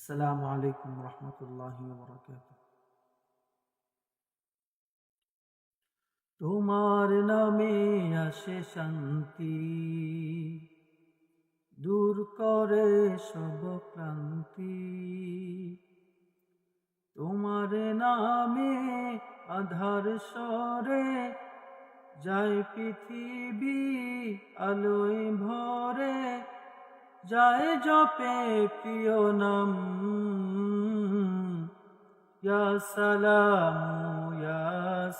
আসসালামু আলাইকুম রহমতুল্লাহি ওয়া বারাকাতুহু। তোমার নামে আসে শান্তি, দূর করে সব ক্লান্তি। তোমার নামে আধার সরে যায় পৃথিবী, আলোয় ভরে যায় জপে প্রিয় নাম। ইয়া সালামু ইয়া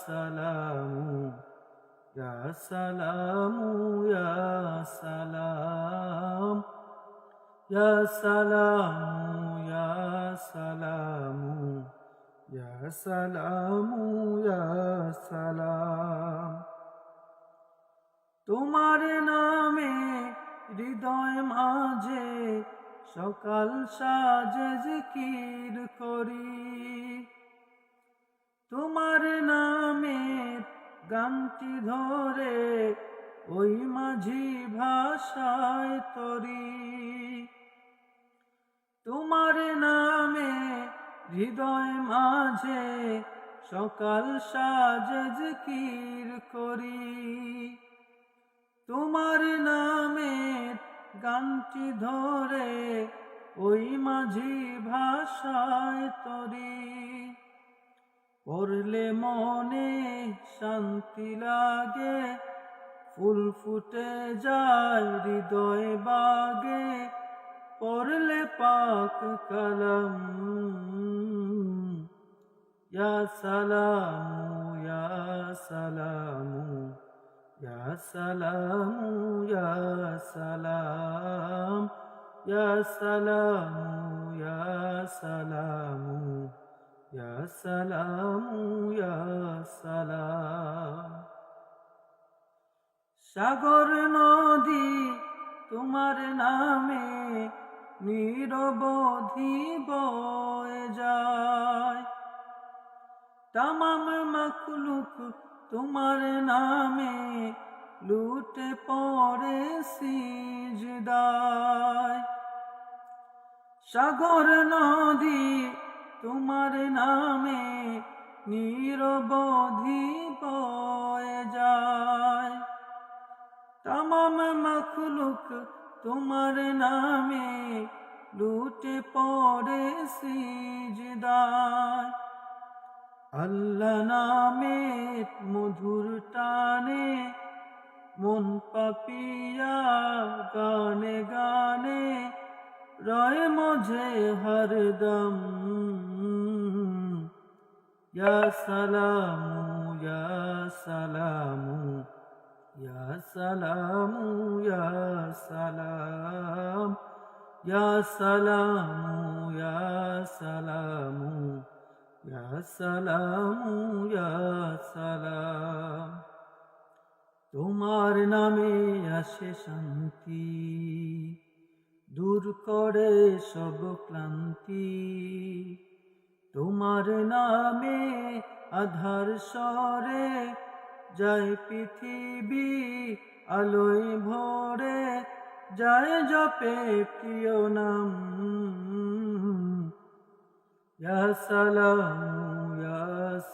সালামু ইয়া সালামু ইয়া সালাম ইয়া সালামু ইয়া সালামু ইয়া সালামু ইয়া সালাম। তোমার নামে হৃদয় মাঝে সকাল সাজে জিকির করি, তোমার নামের গানটি ধরে ওই মাঝি ভাষায় তরি। তোমার নামে হৃদয় মাঝে সকাল সাজে জিকির করি, তোমার নামের গানটি ধরে ওই মাঝি ভাষায় তরি। পড়লে মনে শান্তি লাগে, ফুল ফুটে যায় হৃদয় বাগে, পড়লে পাক কালাম। ইয়া সালামু ইয়া সালামু ইয়া সালামু ইয়া সালাম ইয়া সালামু ইয়া সালামু ইয়া সালামু ইয়া সালাম। সাগর নদী তোমার নামে নিরবধি বয়ে যায়, তামাম মাখলুক তোমার নামে লুটে পড়ে সিজদায়। সাগর নদী তোমার নামে নিরবধি বয়ে যায়, তামাম মাখলুক তোমার নামে লুটে পড়ে সিজদায়। আল্লাহ নামের মধুর টানে মন পাপিয়া গানে গানে রয় মঝে হরদম। ইয়া সালামু ইয়া সালামু ইয়া সালামু ইয়া সালাম ইয়া সালামু ইয়া সালামু ইয়া সালামু ইয়া সালাম। তোমার নামে আসে শান্তি, দূর করে সব ক্লান্তি। তোমার নামে আধার সরে যায় পৃথিবী, আলোয় ভরে যায় জপে প্রিয় নাম। ইয়া সালামু ইয়া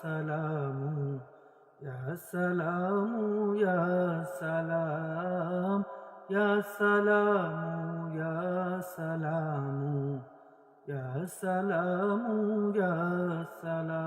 সালামু ইয়া সালামু ইয়া সালাম ইয়া সালামু ইয়া সালামু ইয়া সালামু ইয়া সালাম।